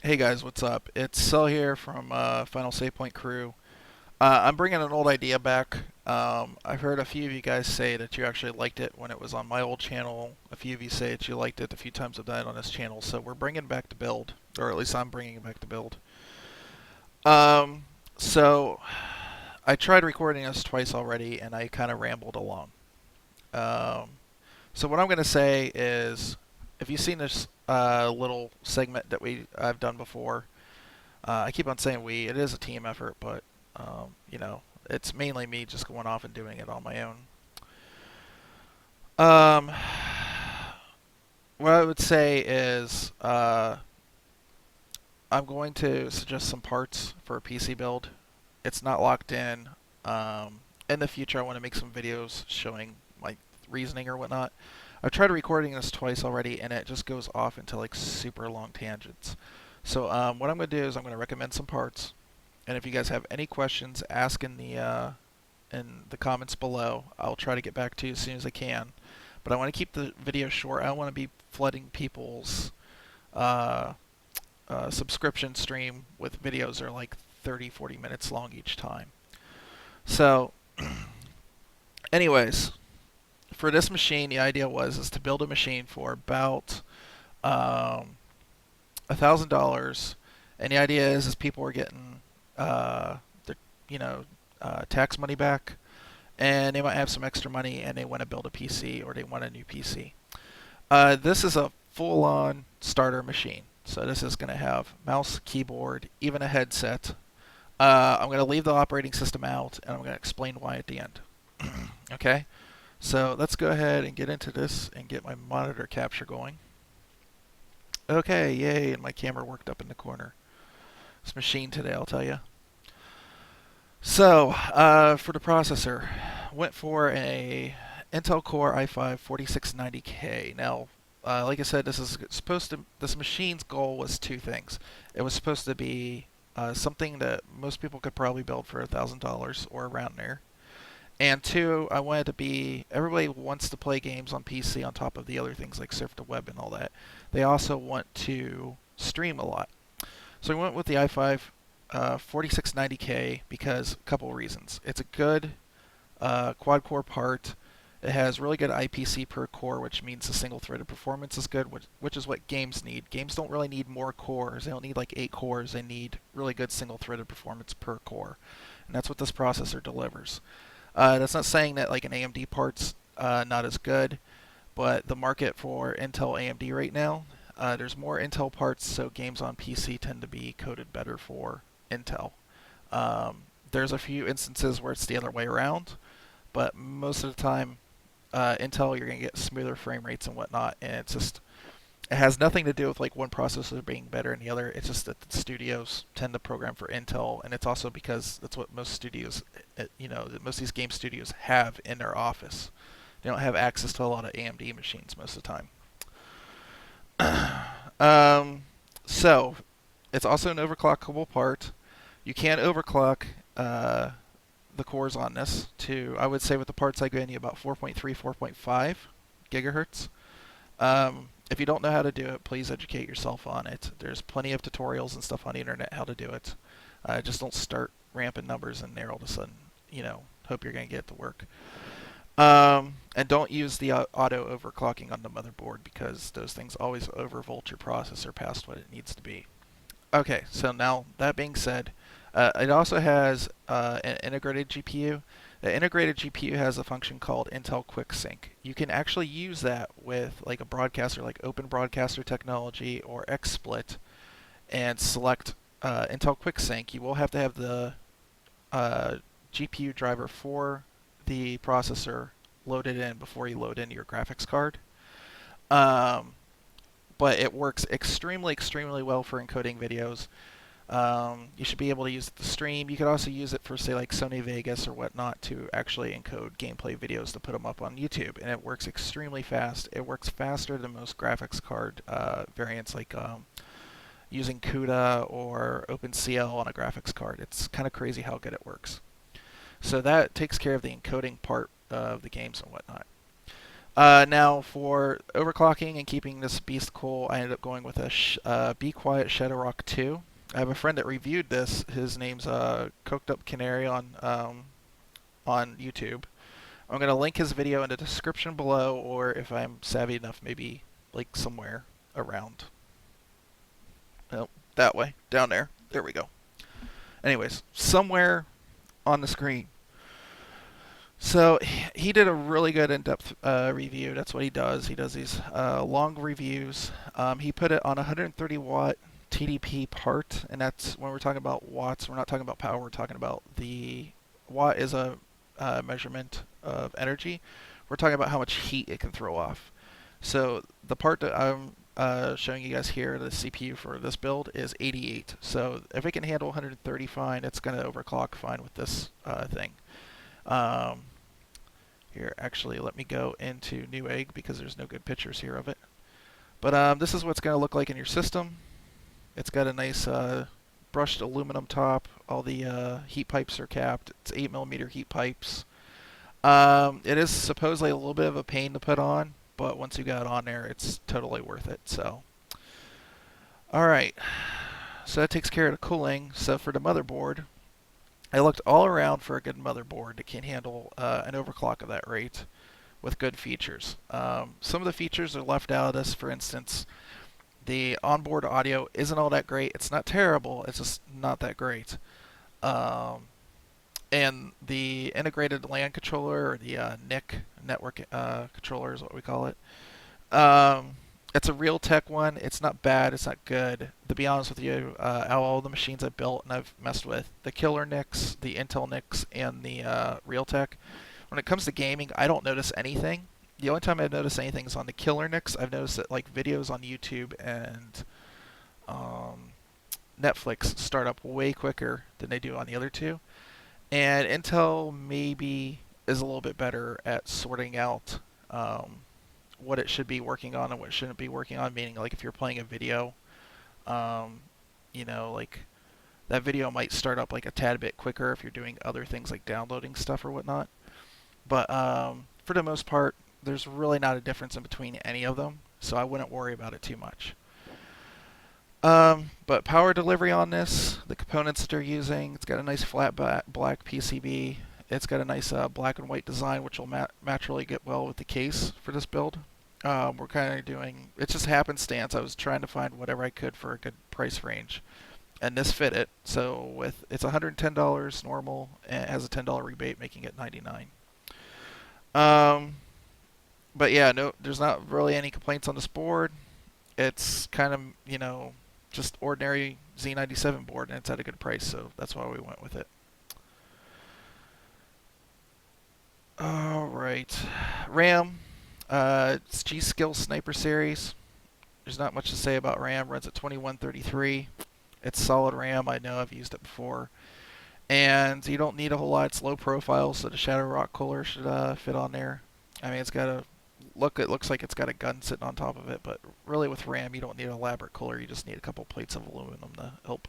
Hey guys, what's up? It's Cell here from Final Save Point Crew. I'm bringing an old idea back. I've heard a few of you guys say that you actually liked it when it was on my old channel. A few of you say that you liked it a few times I've done it on this channel. So we're bringing back to build, or at least I'm bringing it back to build. Um, so I tried recording this twice already, and I kind of rambled along. Um, so what I'm going to say is, if you've seen this little segment that I've done before. I keep on saying we. It is a team effort, but you know, it's mainly me just going off and doing it on my own. Um, what I would say is I'm going to suggest some parts for a PC build. It's not locked in. In the future, I want to make some videos showing like reasoning or whatnot. I've tried recording this twice already, and it just goes off into like super long tangents. So what I'm going to do is I'm going to recommend some parts. And if you guys have any questions, ask in the comments below. I'll try to get back to you as soon as I can. But I want to keep the video short. I don't want to be flooding people's uh, subscription stream with videos that are like 30, 40 minutes long each time. So, anyways, for this machine, the idea is to build a machine for about $1,000, and the idea is people are getting their you know tax money back, and they might have some extra money and they want to build a PC or they want a new PC. This is a full-on starter machine, so this is going to have mouse, keyboard, even a headset. I'm going to leave the operating system out, and I'm going to explain why at the end. Okay, so let's go ahead and get into this and get my monitor capture going. Okay, yay, and my camera worked up in the corner. This machine today, I'll tell you. So, for the processor, went for a Intel Core i5 4690K. Now, like I said, this machine's goal was two things. It was supposed to be something that most people could probably build for $1,000 or around there. And two, I wanted to be, everybody wants to play games on PC on top of the other things like surf the web and all that. They also want to stream a lot. So I went with the i5 4690K because a couple of reasons. It's a good quad core part. It has really good IPC per core, which means the single threaded performance is good, which is what games need. Games don't really need more cores. They don't need like 8 cores. They need really good single threaded performance per core. And that's what this processor delivers. That's not saying that like an AMD part's not as good, but the market for Intel AMD right now, there's more Intel parts, so games on PC tend to be coded better for Intel. There's a few instances where it's the other way around, but most of the time, Intel, you're going to get smoother frame rates and whatnot, and it has nothing to do with like one processor being better than the other. It's just that the studios tend to program for Intel, and it's also because that's what most studios, most of these game studios have in their office. They don't have access to a lot of AMD machines most of the time. So it's also an overclockable part. You can overclock the cores on this to, I would say with the parts I gave you, about 4.3, 4.5 gigahertz. If you don't know how to do it, please educate yourself on it. There's plenty of tutorials and stuff on the internet how to do it. Just don't start ramping numbers in there all of a sudden. Hope you're going to get it to work. And don't use the auto overclocking on the motherboard because those things always overvolt your processor past what it needs to be. Okay, so now that being said, it also has an integrated GPU. The integrated GPU has a function called Intel QuickSync. You can actually use that with like a broadcaster like Open Broadcaster Technology or XSplit and select Intel QuickSync. You will have to have the GPU driver for the processor loaded in before you load in your graphics card. But it works extremely, extremely well for encoding videos. You should be able to use it to stream. You could also use it for, say, like Sony Vegas or whatnot to actually encode gameplay videos to put them up on YouTube, and it works extremely fast. It works faster than most graphics card variants, like using CUDA or OpenCL on a graphics card. It's kind of crazy how good it works. So that takes care of the encoding part of the games and whatnot. Now for overclocking and keeping this beast cool, I ended up going with a Be Quiet Shadow Rock 2. I have a friend that reviewed this. His name's Coked Up Canary on YouTube. I'm gonna link his video in the description below, or if I'm savvy enough, maybe like somewhere around. Oh, that way, down there. There we go. Anyways, somewhere on the screen. So he did a really good in-depth review. That's what he does. He does these long reviews. He put it on 130 watt TDP part, and that's when we're talking about watts. We're not talking about power. We're talking about the watt is a measurement of energy. We're talking about how much heat it can throw off. So the part that I'm showing you guys here, the CPU for this build is 88. So if it can handle 130 fine, it's going to overclock fine with this thing. Here, actually, let me go into Newegg because there's no good pictures here of it. But this is what it's going to look like in your system. It's got a nice brushed aluminum top. All the heat pipes are capped. It's 8mm heat pipes. It is supposedly a little bit of a pain to put on, but once you got it on there, it's totally worth it. So, all right. So that takes care of the cooling. So for the motherboard, I looked all around for a good motherboard that can handle an overclock of that rate with good features. Some of the features are left out of this. For instance, the onboard audio isn't all that great. It's not terrible. It's just not that great. And the integrated LAN controller, or the NIC, network controller is what we call it. It's a Realtek one. It's not bad. It's not good. To be honest with you, out of all the machines I've built and I've messed with, the killer NICs, the Intel NICs, and the Realtek, when it comes to gaming, I don't notice anything. The only time I've noticed anything is on the killer NICs. I've noticed that like videos on YouTube and Netflix start up way quicker than they do on the other two. And Intel maybe is a little bit better at sorting out what it should be working on and what it shouldn't be working on. Meaning, like if you're playing a video, like that video might start up like a tad bit quicker if you're doing other things like downloading stuff or whatnot. But for the most part, there's really not a difference in between any of them, so I wouldn't worry about it too much. But power delivery on this, the components that they're using, it's got a nice flat black PCB. It's got a nice black and white design, which will naturally get well with the case for this build. We're kind of doing, it's just happenstance. I was trying to find whatever I could for a good price range, and this fit it. So it's $110 normal, and it has a $10 rebate, making it $99. But yeah, no, there's not really any complaints on this board. It's kind of, just ordinary Z97 board, and it's at a good price, so that's why we went with it. Alright. RAM. It's G-Skill Sniper Series. There's not much to say about RAM. Runs at 2133. It's solid RAM. I know I've used it before. And you don't need a whole lot. It's low profile, so the Shadow Rock cooler should fit on there. I mean, it's got a look. It looks like it's got a gun sitting on top of it, but really with RAM, you don't need an elaborate cooler. You just need a couple plates of aluminum to help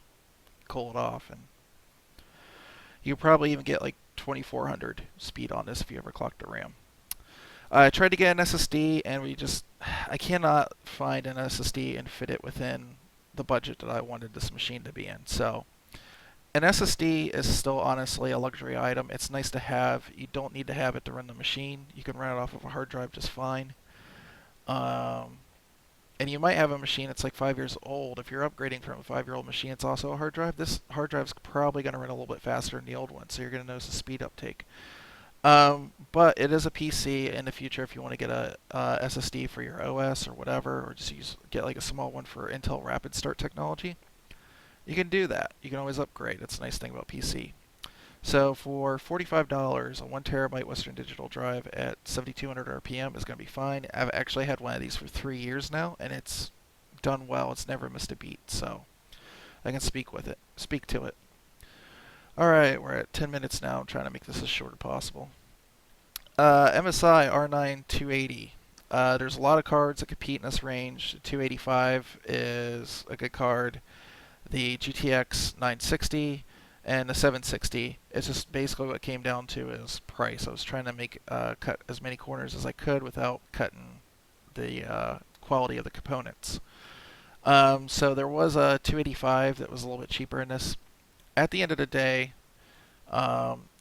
cool it off, and you probably even get like 2400 speed on this if you ever clocked the RAM. I tried to get an SSD, and I cannot find an SSD and fit it within the budget that I wanted this machine to be in. So an SSD is still honestly a luxury item. It's nice to have. You don't need to have it to run the machine. You can run it off of a hard drive just fine. And you might have a machine that's like 5 years old. If you're upgrading from a 5-year-old machine, it's also a hard drive. This hard drive's probably going to run a little bit faster than the old one, so you're going to notice a speed uptake. But it is a PC in the future if you want to get a SSD for your OS or whatever, or just get like a small one for Intel Rapid Start technology. You can do that. You can always upgrade. That's a nice thing about PC. So for $45, a 1 terabyte Western Digital drive at 7200 RPM is going to be fine. I've actually had one of these for 3 years now, and it's done well. It's never missed a beat, so I can speak to it. All right, we're at 10 minutes now. I'm trying to make this as short as possible. MSI R9 280. There's a lot of cards that compete in this range. 285 is a good card. The GTX 960 And the 760, it's just basically what it came down to is price. I was trying to make cut as many corners as I could without cutting the quality of the components. So there was a 285 that was a little bit cheaper in this. At the end of the day,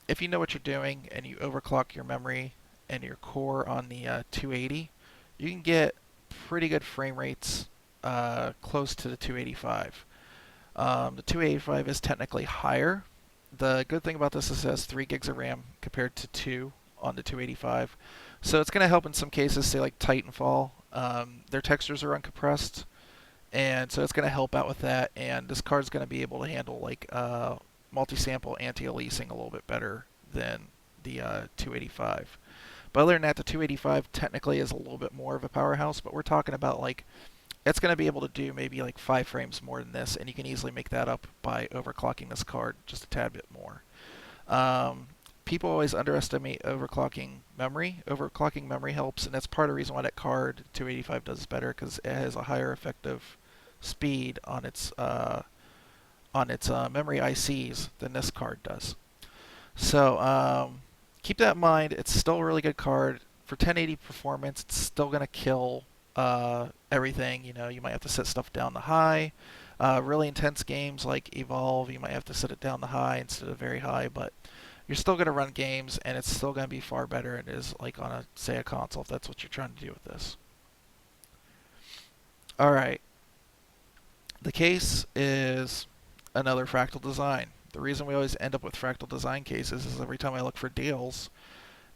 if you know what you're doing and you overclock your memory and your core on the 280, you can get pretty good frame rates close to the 285. The 285 is technically higher. The good thing about this is it has 3 gigs of RAM compared to 2 on the 285. So it's going to help in some cases, say like Titanfall. Their textures are uncompressed, and so it's going to help out with that. And this card's going to be able to handle like multi-sample anti-aliasing a little bit better than the 285. But other than that, the 285 technically is a little bit more of a powerhouse, but we're talking about like it's going to be able to do maybe like 5 frames more than this, and you can easily make that up by overclocking this card just a tad bit more. People always underestimate overclocking memory. Overclocking memory helps, and that's part of the reason why that card 285 does better, because it has a higher effective speed on its memory ICs than this card does. So keep that in mind. It's still a really good card for 1080 performance. It's still going to kill everything. You know, you might have to set stuff down to high. Really intense games like Evolve, you might have to set it down to high instead of very high, but you're still going to run games, and it's still going to be far better than it is like on say a console, if that's what you're trying to do with this. All right, the case is another Fractal Design. The reason we always end up with Fractal Design cases is every time I look for deals,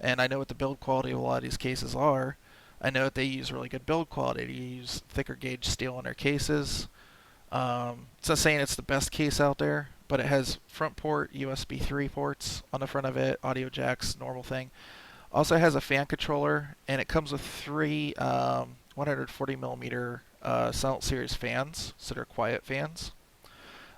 and I know what the build quality of a lot of these cases are. I know that they use really good build quality. They use thicker gauge steel in their cases. It's not saying it's the best case out there, but it has front port USB 3 ports on the front of it, audio jacks, normal thing. Also has a fan controller, and it comes with 3 140 millimeter Silent Series fans, so they're quiet fans.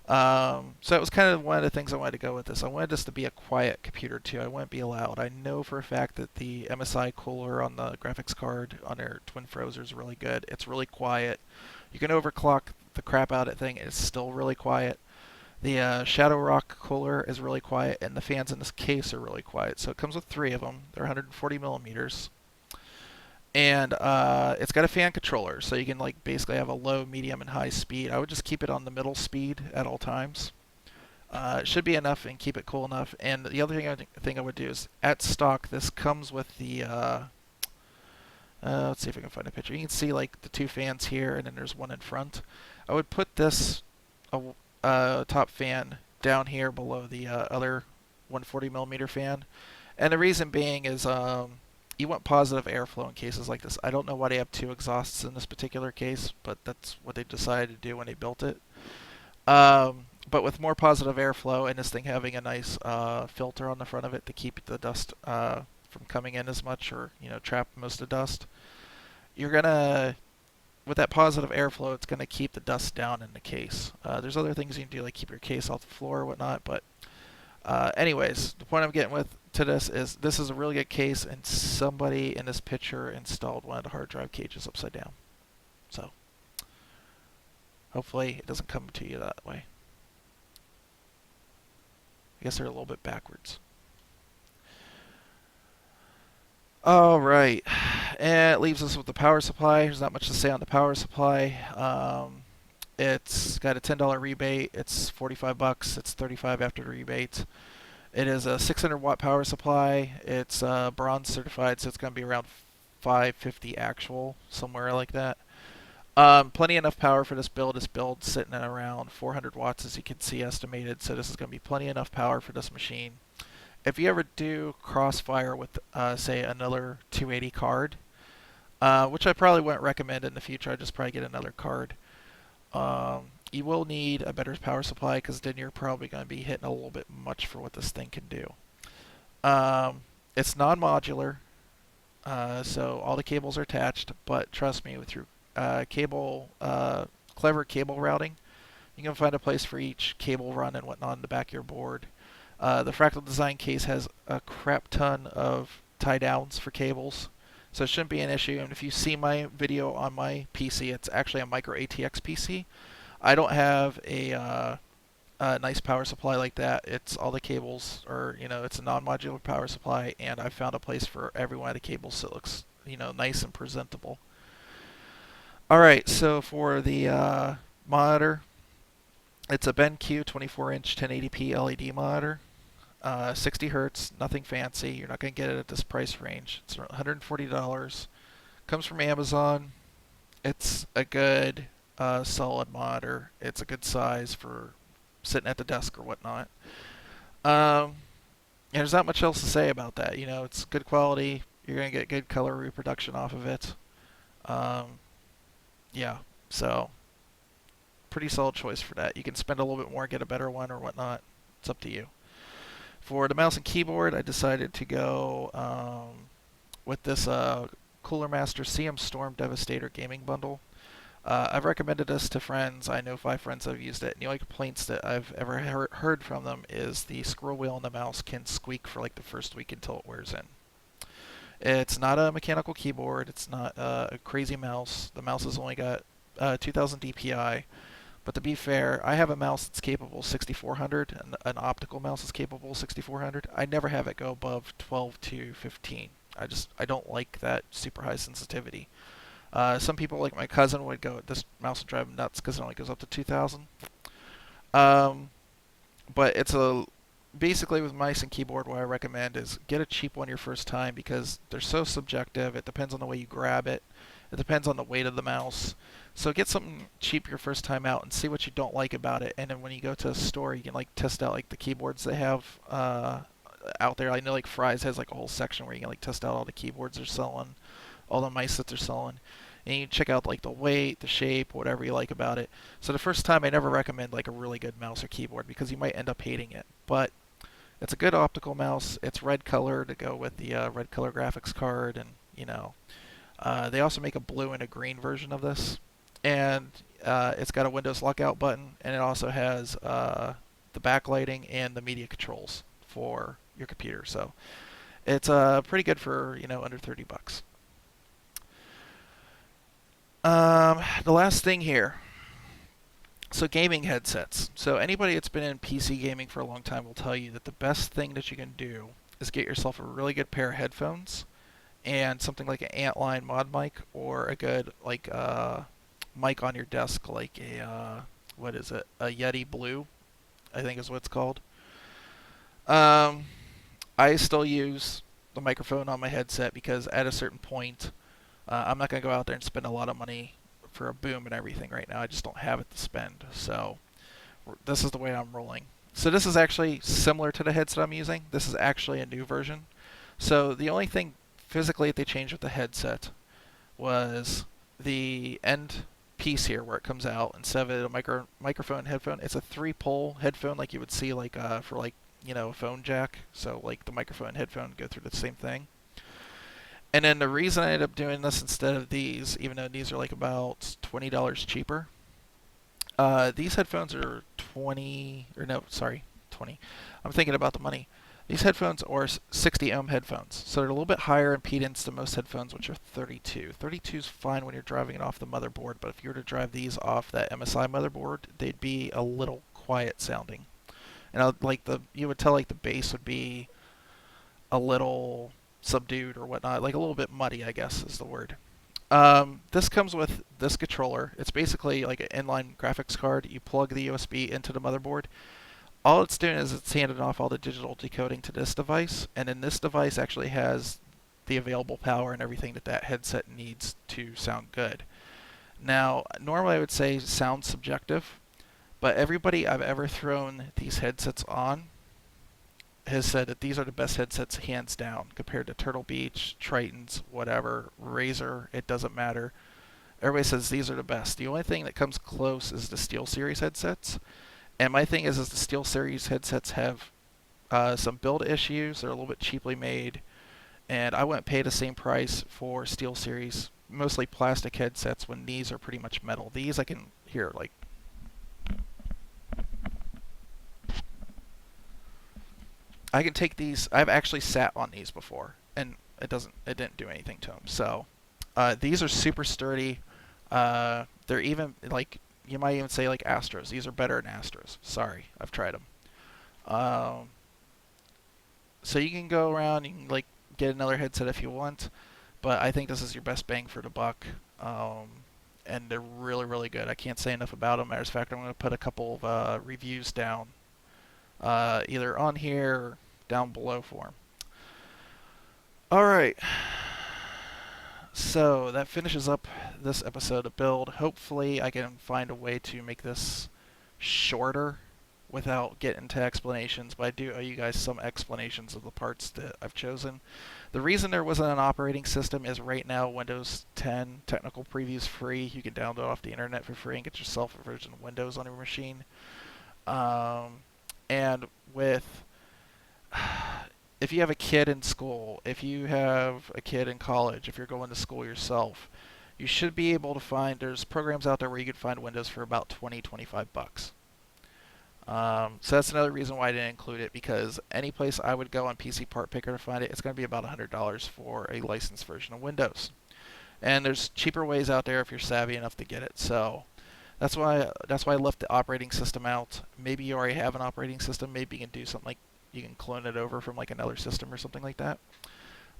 So it was kind of one of the things I wanted to go with this. I wanted this to be a quiet computer too. I wouldn't be loud. I know for a fact that the MSI cooler on the graphics card on their Twin Frozer is really good. It's really quiet. You can overclock the crap out of that thing. It's still really quiet. The Shadow Rock cooler is really quiet, and the fans in this case are really quiet. So it comes with 3 of them. They're 140 millimeters. And it's got a fan controller, so you can like basically have a low, medium, and high speed. I would just keep it on the middle speed at all times. It should be enough and keep it cool enough. And the other thing I would do is, at stock, this comes with the let's see if I can find a picture. You can see like the 2 fans here, and then there's one in front. I would put this top fan down here below the other 140 millimeter fan, and the reason being is you want positive airflow in cases like this. I don't know why they have 2 exhausts in this particular case, but that's what they decided to do when they built it. But with more positive airflow, and this thing having a nice filter on the front of it to keep the dust from coming in as much, or trap most of the dust, you're gonna, with that positive airflow, it's gonna keep the dust down in the case. There's other things you can do, like keep your case off the floor or whatnot, but anyways, the point I'm getting with to this is a really good case, and somebody in this picture installed one of the hard drive cages upside down. So hopefully it doesn't come to you that way. I guess they're a little bit backwards. Alright, and it leaves us with the power supply. There's not much to say on the power supply. It's got a $10 rebate. It's 45 bucks. It's 35 after the rebate. It is a 600 watt power supply. It's bronze certified, so it's going to be around 550 actual, somewhere like that. Plenty enough power for this build. This build's sitting at around 400 watts, as you can see, estimated. So this is going to be plenty enough power for this machine. If you ever do crossfire with, say, another 280 card, which I probably wouldn't recommend in the future, I'd just probably get another card. You will need a better power supply, because then you're probably going to be hitting a little bit much for what this thing can do. It's non-modular, so all the cables are attached, but trust me, with your clever cable routing, you can find a place for each cable run and whatnot on the back of your board. The Fractal Design case has a crap ton of tie downs for cables, so it shouldn't be an issue. And if you see my video on my PC, it's actually a micro ATX PC. I don't have a a nice power supply like that, it's all the cables, or it's a non-modular power supply, and I found a place for every one of the cables so it looks nice and presentable. All right, so for the monitor, it's a BenQ 24-inch 1080p LED monitor. 60 hertz, nothing fancy. You're not going to get it at this price range. It's $140. Comes from Amazon. It's a good, solid monitor. It's a good size for sitting at the desk or whatnot. Um, and there's not much else to say about that. It's good quality. You're going to get good color reproduction off of it. Um, yeah, so pretty solid choice for that. You can spend a little bit more, get a better one or whatnot. It's up to you. For the mouse and keyboard, I decided to go with this Cooler Master CM Storm Devastator gaming bundle. I've recommended this to friends. I know 5 friends that have used it, and the only complaints that I've ever heard from them is the scroll wheel and the mouse can squeak for like the first week until it wears in. It's not a mechanical keyboard. It's not a crazy mouse. The mouse has only got 2000 DPI. But to be fair, I have a mouse that's capable 6400, and an optical mouse that's capable 6400. I never have it go above 12 to 15. I don't like that super high sensitivity. Some people, like my cousin, would go, this mouse would drive him nuts because it only goes up to 2000. But basically with mice and keyboard, what I recommend is get a cheap one your first time because they're so subjective. It depends on the way you grab it. It depends on the weight of the mouse. So get something cheap your first time out and see what you don't like about it. And then when you go to a store, you can like test out like the keyboards they have out there. I know like Fry's has like a whole section where you can like test out all the keyboards they're selling, all the mice that they're selling. And you check out like the weight, the shape, whatever you like about it. So the first time I never recommend like a really good mouse or keyboard because you might end up hating it. But it's a good optical mouse. It's red color to go with the red color graphics card, and they also make a blue and a green version of this. And it's got a Windows lockout button, and it also has the backlighting and the media controls for your computer. So it's pretty good for under $30. The last thing here. So gaming headsets. So anybody that's been in PC gaming for a long time will tell you that the best thing that you can do is get yourself a really good pair of headphones and something like an Antline mod mic or a good like mic on your desk, like a what is it? A Yeti Blue, I think is what it's called. I still use the microphone on my headset because at a certain point, I'm not gonna go out there and spend a lot of money for a boom and everything right now. I just don't have it to spend. So this is the way I'm rolling. So this is actually similar to the headset I'm using. This is actually a new version. So the only thing physically that they changed with the headset was the end piece here where it comes out. Instead of a microphone headphone, it's a 3-pole headphone like you would see like for like a phone jack. So like the microphone and headphone go through the same thing. And then the reason I ended up doing this instead of these, even though these are like about $20 cheaper, these headphones are 20. I'm thinking about the money. These headphones are 60 ohm headphones, so they're a little bit higher impedance than most headphones, which are 32. 32 is fine when you're driving it off the motherboard, but if you were to drive these off that MSI motherboard, they'd be a little quiet sounding. And you would tell like the bass would be a little subdued or whatnot, like a little bit muddy, I guess is the word. This comes with this controller. It's basically like an inline graphics card. You plug the USB into the motherboard. All it's doing is it's handing off all the digital decoding to this device, and then this device actually has the available power and everything that headset needs to sound good. Now, normally I would say sound subjective, but everybody I've ever thrown these headsets on has said that these are the best headsets hands down compared to Turtle Beach, Tritons, whatever, Razer, it doesn't matter. Everybody says these are the best. The only thing that comes close is the SteelSeries headsets. And my thing is the SteelSeries headsets have some build issues. They're a little bit cheaply made. And I wouldn't pay the same price for SteelSeries, mostly plastic headsets, when these are pretty much metal. These I can hear like I can take these. I've actually sat on these before, and it didn't do anything to them. So these are super sturdy. They're even like you might even say like Astros. These are better than Astros. Sorry, I've tried them. Um, so you can go around, you can like get another headset if you want, but I think this is your best bang for the buck. And they're really, really good. I can't say enough about them. Matter of fact, I'm going to put a couple of reviews down, either on here or down below for them. All right. So that finishes up this episode of Build. Hopefully I can find a way to make this shorter without getting into explanations, but I do owe you guys some explanations of the parts that I've chosen. The reason there wasn't an operating system is right now Windows 10 Technical Preview is free. You can download off the internet for free and get yourself a version of Windows on your machine. And with if you have a kid in school, if you have a kid in college, if you're going to school yourself, you should be able to find, there's programs out there where you can find Windows for about 20-25 bucks. So that's another reason why I didn't include it, because any place I would go on PC Part Picker to find it, it's going to be about $100 for a licensed version of Windows. And there's cheaper ways out there if you're savvy enough to get it. So that's why I left the operating system out. Maybe you already have an operating system. Maybe you can do something like you can clone it over from like another system or something like that.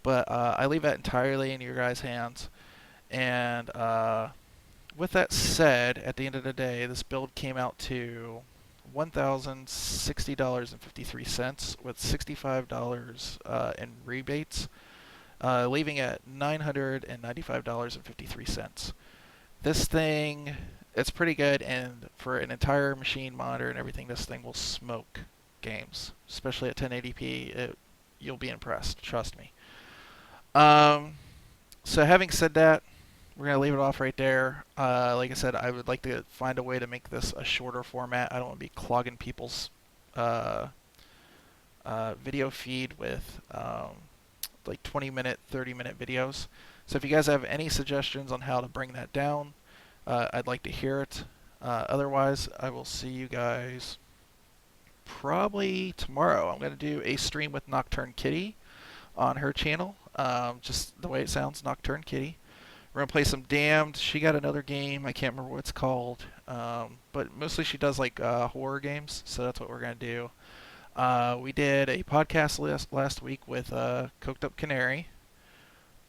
But I leave that entirely in your guys' hands. And with that said, at the end of the day, this build came out to $1,060.53 with $65 in rebates, leaving at $995.53. This thing, it's pretty good, and for an entire machine monitor and everything, this thing will smoke games, especially at 1080p. You'll be impressed, trust me. So having said that, we're going to leave it off right there. Like I said, I would like to find a way to make this a shorter format. I don't want to be clogging people's video feed with like 20-minute, 30-minute videos. So if you guys have any suggestions on how to bring that down, I'd like to hear it. Otherwise, I will see you guys probably tomorrow. I'm going to do a stream with Nocturne Kitty on her channel. Just the way it sounds, Nocturne Kitty. We're going to play some Damned. She got another game. I can't remember what it's called. But mostly she does like horror games, so that's what we're going to do. We did a podcast last week with Coked Up Canary,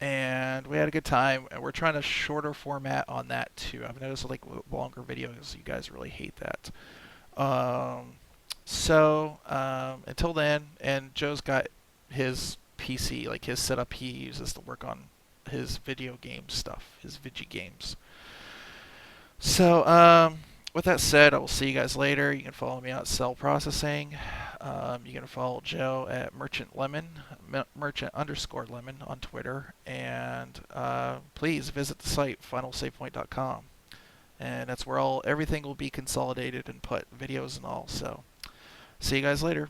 and we had a good time. And we're trying a shorter format on that too. I've noticed like longer videos, you guys really hate that. So until then, and Joe's got his PC, like his setup he uses to work on his video game stuff, his Vigi games. So with that said, I will see you guys later. You can follow me at Cell Processing. You can follow Joe at Merchant Lemon, Merchant_Lemon on Twitter. And please visit the site, finalsavepoint.com. And that's where everything will be consolidated and put, videos and all. So see you guys later.